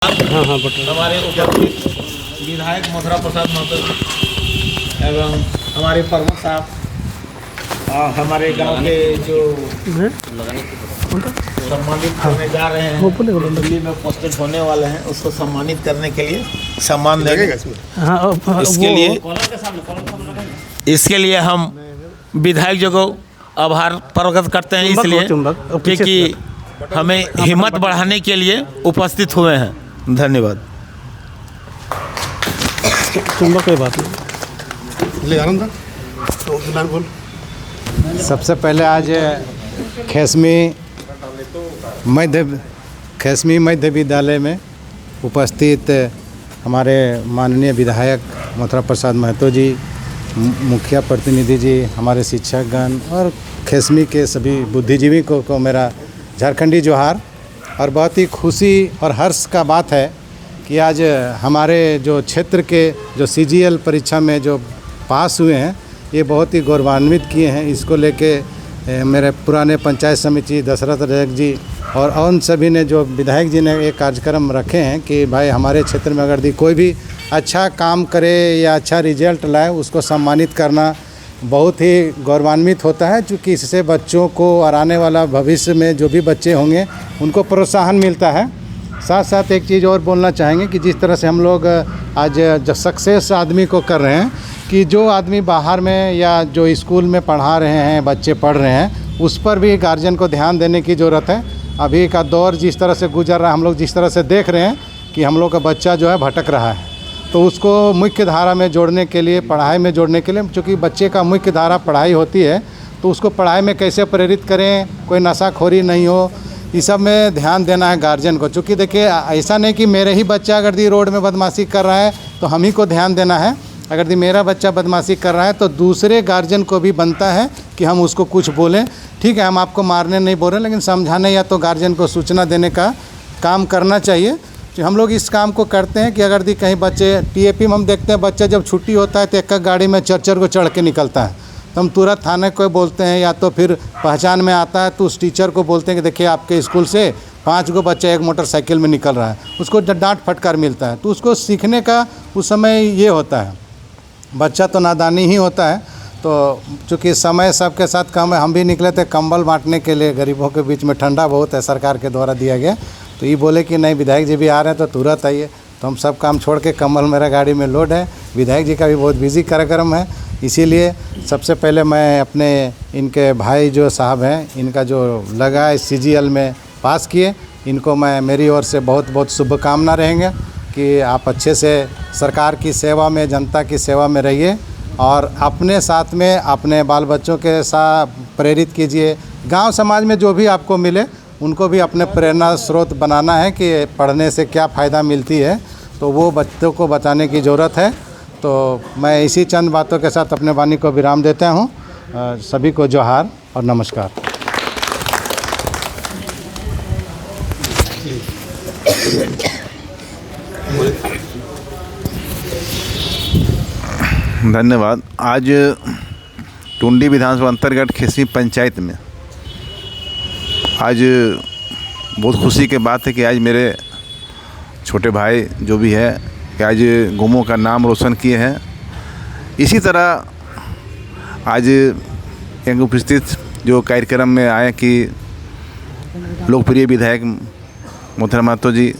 हाँ हाँ बता। हमारे उपस्थित विधायक मथुरा प्रसाद महतो एवं हमारे प्रमुख साहब हमारे गांव के जो सम्मानित करने जा रहे हैं, दिल्ली में पोस्टेड होने वाले हैं, उसको सम्मानित करने के लिए सम्मान देंगे। इसके लिए हम विधायक जी को आभार प्रकट करते हैं, इसलिए क्योंकि हमें हिम्मत बढ़ाने के लिए उपस्थित हुए हैं। धन्यवाद। कोई बात नहीं। ले आनंद बोल। सबसे पहले आज खेसमी मध्य विद्यालय में उपस्थित हमारे माननीय विधायक मथुरा प्रसाद महतो जी, मुखिया प्रतिनिधि जी, हमारे शिक्षकगण और खेसमी के सभी बुद्धिजीवी को मेरा झारखंडी जोहार। और बहुत ही खुशी और हर्ष का बात है कि आज हमारे जो क्षेत्र के जो CGL परीक्षा में जो पास हुए हैं, ये बहुत ही गौरवान्वित किए हैं। इसको लेके मेरे पुराने पंचायत समिति दशरथ रजक जी और उन सभी ने, जो विधायक जी ने एक कार्यक्रम रखे हैं कि भाई हमारे क्षेत्र में अगर कोई भी अच्छा काम करे या अच्छा रिजल्ट लाए, उसको सम्मानित करना बहुत ही गौरवान्वित होता है, क्योंकि इससे बच्चों को और आने वाला भविष्य में जो भी बच्चे होंगे उनको प्रोत्साहन मिलता है। साथ साथ एक चीज़ और बोलना चाहेंगे कि जिस तरह से हम लोग आज जो सक्सेस आदमी को कर रहे हैं, कि जो आदमी बाहर में या जो स्कूल में पढ़ा रहे हैं, बच्चे पढ़ रहे हैं, उस पर भी गार्जियन को ध्यान देने की ज़रूरत है। अभी का दौर जिस तरह से गुजर रहा है, हम लोग जिस तरह से देख रहे हैं कि हम लोग का बच्चा जो है भटक रहा है, तो उसको मुख्य धारा में जोड़ने के लिए, पढ़ाई में जोड़ने के लिए, चूँकि बच्चे का मुख्य धारा पढ़ाई होती है, तो उसको पढ़ाई में कैसे प्रेरित करें, कोई नशाखोरी नहीं हो, इस सब में ध्यान देना है गार्जियन को। चूँकि देखिए, ऐसा नहीं कि मेरे ही बच्चा अगर रोड में बदमाशी कर रहा है तो हम ही को ध्यान देना है। अगर मेरा बच्चा बदमाशी कर रहा है तो दूसरे गार्जियन को भी बनता है कि हम उसको कुछ बोलें। ठीक है, हम आपको मारने नहीं बोल रहे, लेकिन समझाने या तो गार्जियन को सूचना देने का काम करना चाहिए। तो हम लोग इस काम को करते हैं कि अगर कहीं बच्चे TAP में हम देखते हैं, बच्चा जब छुट्टी होता है तो एक गाड़ी में चर को चढ़ के निकलता है, तो हम तुरंत थाने को बोलते हैं, या तो फिर पहचान में आता है तो उस टीचर को बोलते हैं कि देखिए आपके स्कूल से 5 गो बच्चा एक मोटरसाइकिल में निकल रहा है, उसको डांट फटकार मिलता है। तो उसको सीखने का उस समय ये होता है, बच्चा तो नादानी ही होता है। तो चूँकि समय सबके साथ कम है, हम भी निकले थे कंबल बांटने के लिए, गरीबों के बीच में ठंडा बहुत है, सरकार के द्वारा दिया गया। तो ये बोले कि नहीं, विधायक जी भी आ रहे हैं तो तुरंत आइए। तो हम सब काम छोड़ के, कंबल मेरा गाड़ी में लोड है, विधायक जी का भी बहुत बिजी कार्यक्रम है, इसीलिए सबसे पहले मैं अपने इनके भाई जो साहब हैं, इनका जो लगा है CGL में पास किए, इनको मैं मेरी ओर से बहुत बहुत शुभकामना रहेंगे कि आप अच्छे से सरकार की सेवा में, जनता की सेवा में रहिए और अपने साथ में अपने बाल बच्चों के साथ प्रेरित कीजिए। गांव समाज में जो भी आपको मिले उनको भी अपने प्रेरणा स्रोत बनाना है कि पढ़ने से क्या फ़ायदा मिलती है, तो वो बच्चों को बताने की ज़रूरत है। तो मैं इसी चंद बातों के साथ अपने वाणी को विराम देता हूँ। सभी को जोहार और नमस्कार। धन्यवाद। आज टुंडी विधानसभा अंतर्गत खेसमी पंचायत में आज बहुत खुशी की बात है कि आज मेरे छोटे भाई जो भी है कि आज गोमो का नाम रोशन किए हैं। इसी तरह आज यहाँ उपस्थित जो कार्यक्रम में आए कि लोकप्रिय विधायक मथुरा महतो जी,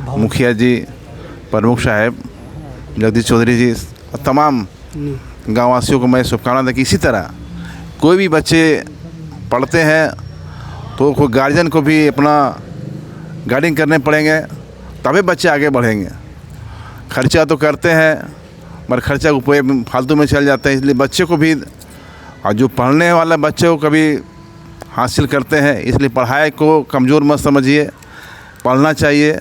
मुखिया जी, प्रमुख साहब जगदीश चौधरी जी और तमाम गाँववासियों को मैं शुभकामना दें कि इसी तरह कोई भी बच्चे पढ़ते हैं तो कोई गार्जियन को भी अपना गाइडिंग करने पड़ेंगे, तभी बच्चे आगे बढ़ेंगे। खर्चा तो करते हैं मगर खर्चा उपयोग फालतू में चल जाता है, इसलिए बच्चे को भी, और जो पढ़ने वाला बच्चे को कभी हासिल करते हैं, इसलिए पढ़ाई को कमज़ोर मत समझिए, पढ़ना चाहिए।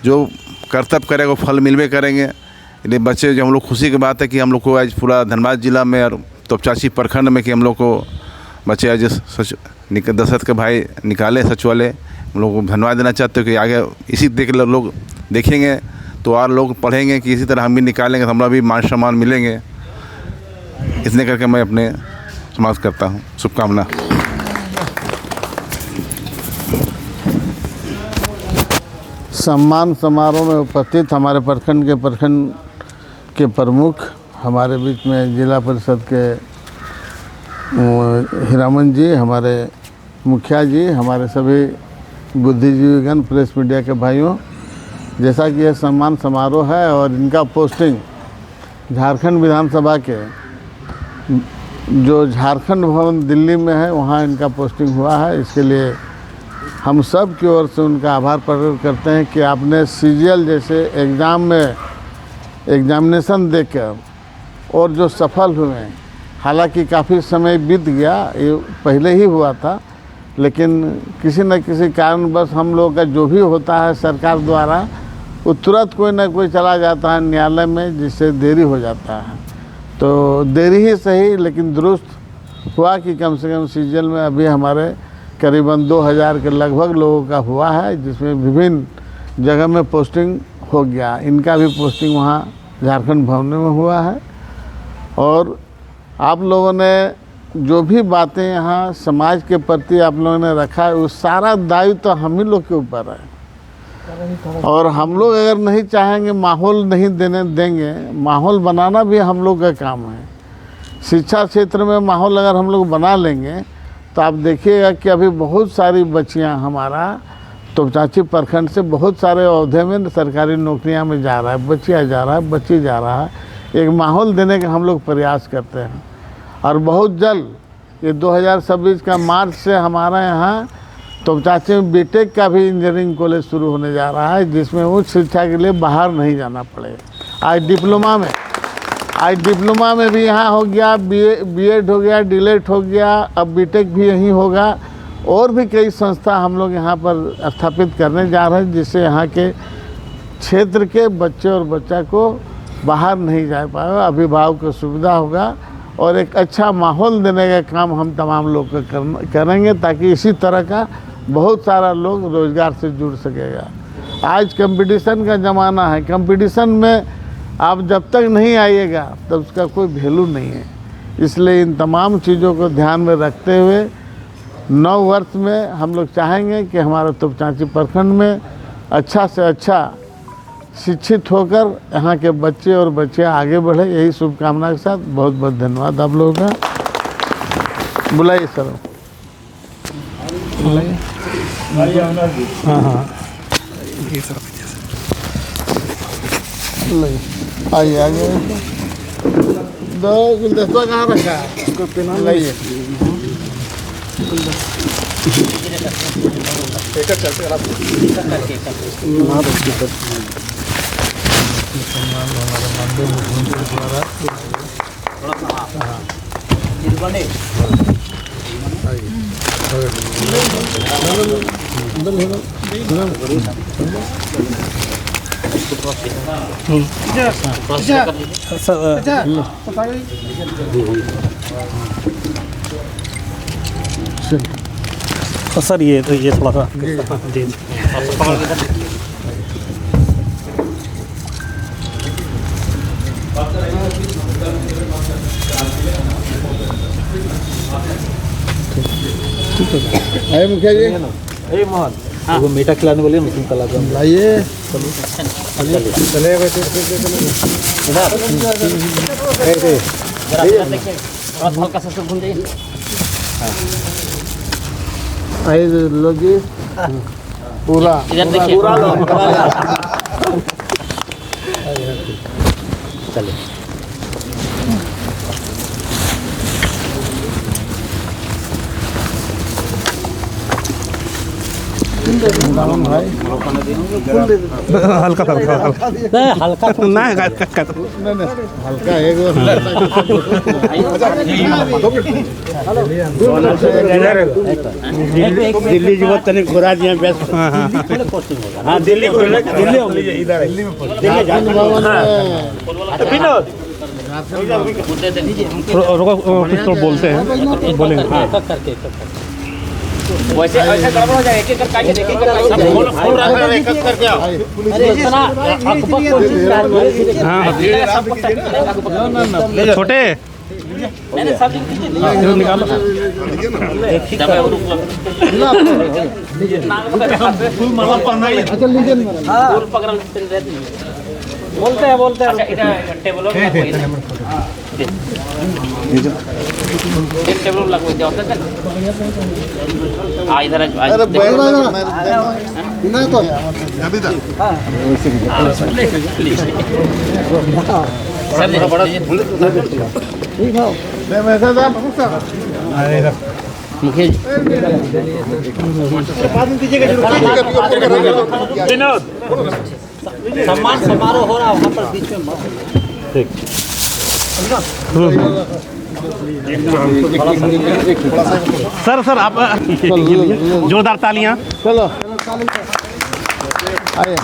जो कर्तव्य करेगा वो फल मिलवे करेंगे। इसलिए बच्चे, जो हम लोग खुशी की बात है कि हम लोग को आज पूरा धनबाद जिला में और तोपचाची प्रखंड में कि हम लोग को बच्चे आज दशरथ के भाई निकाले सचिवालय, हम लोग को धन्यवाद देना चाहते हो कि आगे इसी देख लोग देखेंगे तो और लोग पढ़ेंगे कि इसी तरह हम भी निकालेंगे तो हमारा भी मान सम्मान मिलेंगे। इसने करके मैं अपने समाप्त करता हूँ। शुभकामना। सम्मान समारोह में उपस्थित हमारे प्रखंड के प्रमुख, हमारे बीच में जिला परिषद के हीरामन जी, हमारे मुखिया जी, हमारे सभी बुद्धिजीवीगण, प्रेस मीडिया के भाइयों, जैसा कि यह सम्मान समारोह है और इनका पोस्टिंग झारखंड विधानसभा के जो झारखंड भवन दिल्ली में है वहाँ इनका पोस्टिंग हुआ है। इसके लिए हम सब की ओर से उनका आभार प्रकट करते हैं कि आपने सीजीएल जैसे एग्ज़ाम में एग्जामिनेशन देकर और जो सफल हुए, हालांकि काफ़ी समय बीत गया, ये पहले ही हुआ था, लेकिन किसी न किसी कारणवश हम लोग का जो भी होता है सरकार द्वारा वो तुरंत कोई ना कोई चला जाता है न्यायालय में, जिससे देरी हो जाता है। तो देरी ही सही लेकिन दुरुस्त हुआ कि कम से कम सीजीएल में अभी हमारे करीबन 2000 के लगभग लोगों का हुआ है, जिसमें विभिन्न जगह में पोस्टिंग हो गया। इनका भी पोस्टिंग वहाँ झारखंड भवन में हुआ है। और आप लोगों ने जो भी बातें यहाँ समाज के प्रति आप लोगों ने रखा है, उस सारा दायित्व तो हम ही लोग के ऊपर है। और हम लोग अगर नहीं चाहेंगे, माहौल नहीं देंगे, माहौल बनाना भी हम लोग का काम है। शिक्षा क्षेत्र में माहौल अगर हम लोग बना लेंगे तो आप देखिएगा कि अभी बहुत सारी बच्चियाँ हमारा तोपचांची प्रखंड से बहुत सारे अहदे में सरकारी नौकरियां में जा रहा है, बच्चियाँ जा रहा है, बच्ची जा रहा है। एक माहौल देने का हम लोग प्रयास करते हैं और बहुत जल्द ये 2026 का मार्च से हमारा यहाँ तोपचांची में बीटेक का भी इंजीनियरिंग कॉलेज शुरू होने जा रहा है, जिसमें उच्च शिक्षा के लिए बाहर नहीं जाना पड़ेगा। आज डिप्लोमा में भी यहाँ हो गया, बीएड हो गया, डीलेट हो गया, अब बीटेक भी यहीं होगा। और भी कई संस्था हम लोग यहाँ पर स्थापित करने जा रहे हैं, जिससे यहाँ के क्षेत्र के बच्चे और बच्चा को बाहर नहीं जा पाएगा, अभिभावक को सुविधा होगा और एक अच्छा माहौल देने का काम हम तमाम लोग करेंगे, ताकि इसी तरह का बहुत सारा लोग रोज़गार से जुड़ सकेगा। आज कंपटीशन का ज़माना है, कंपटीशन में आप जब तक नहीं आइएगा तब उसका कोई वैल्यू नहीं है। इसलिए इन तमाम चीज़ों को ध्यान में रखते हुए 9 वर्ष में हम लोग चाहेंगे कि हमारा तोपचांची प्रखंड में अच्छा से अच्छा शिक्षित होकर यहाँ के बच्चे और बच्चियाँ आगे बढ़े। यही शुभकामना के साथ बहुत बहुत धन्यवाद आप लोगों का। बुलाइए सर, बुलाइए। हाँ हाँ आइए आइए। दो गुलदस्ता कहाँ रखा है? लाइए। सर ये थोड़ा सा जी आइए मुखिया जी। वो मीठा खिलाने बोलिए, मुस्लिम कलाकार लाइए। हल्का सा घूम जाइए। आइए लोग जी, पूरा इधर देखिए, चलिए। हल्का हल्का एक दिल्ली जीवत तनिक घुरा दिए बेस्ट। हाँ दिल्ली होगी इधर कुछ तो बोलते हैं, बोलेंगे। वैसे ऐसे गड़बड़ हो जाए, एक एक करके देखिए, छोटे निकालो। सम्मान समारोह हो रहा है वहाँ पर बीच में सर आप जोरदार तालियां। चलो आइए।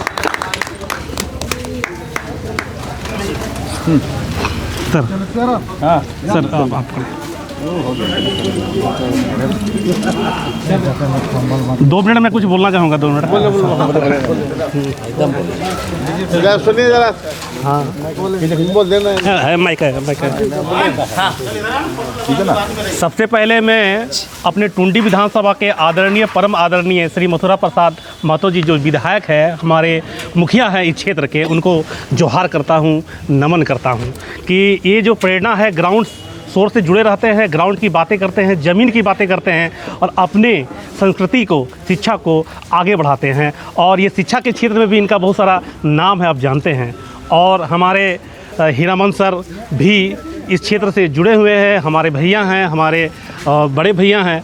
सर आप 2 मिनट में कुछ बोलना चाहूँगा। 2 मिनट सुनिए जरा। हाँ बोल देना है माइक है। सबसे पहले मैं अपने टुंडी विधानसभा के आदरणीय परम आदरणीय श्री मथुरा प्रसाद महतो जी जो विधायक है, हमारे मुखिया हैं इस क्षेत्र के, उनको जोहार करता हूँ, नमन करता हूँ कि ये जो प्रेरणा है, ग्राउंड सोर्स से जुड़े रहते हैं, ग्राउंड की बातें करते हैं, ज़मीन की बातें करते हैं और अपने संस्कृति को, शिक्षा को आगे बढ़ाते हैं। और ये शिक्षा के क्षेत्र में भी इनका बहुत सारा नाम है, आप जानते हैं। और हमारे हीरामन सर भी इस क्षेत्र से जुड़े हुए हैं, हमारे भैया हैं, हमारे बड़े भैया हैं।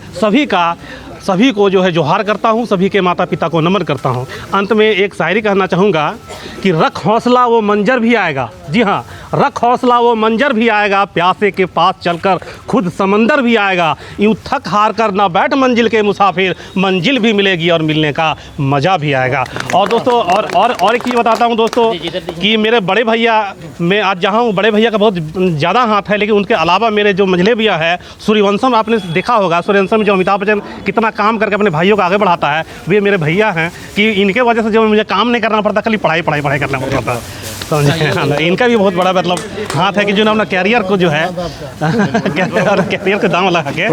सभी को जो है जोहार करता हूँ, सभी के माता पिता को नमन करता हूँ। अंत में एक शायरी कहना चाहूँगा कि रख हौसला वो मंजर भी आएगा। जी हाँ, रख हौसला वो मंजर भी आएगा, प्यासे के पास चलकर खुद समंदर भी आएगा। यूँ थक हार कर ना बैठ मंजिल के मुसाफिर, मंजिल भी मिलेगी और मिलने का मज़ा भी आएगा। और दोस्तों और एक चीज़ बताता हूँ दोस्तों कि मेरे बड़े भैया, मैं आज जहाँ हूँ, बड़े भैया का बहुत ज़्यादा हाथ है, लेकिन उनके अलावा मेरे जो मंझले भैया है सूर्यवंशम, आपने देखा होगा सूर्यवंशम में जो अमिताभ बच्चन कितना काम करके अपने भाइयों को आगे बढ़ाता है, वे मेरे भैया हैं कि इनके वजह से जो मुझे काम नहीं करना पड़ता, खाली पढ़ाई करना पड़ता था। समझे, इनका भी बहुत बड़ा मतलब हाथ है कि जो ना अपना कैरियर को जो है कैरियर का दाम लगा के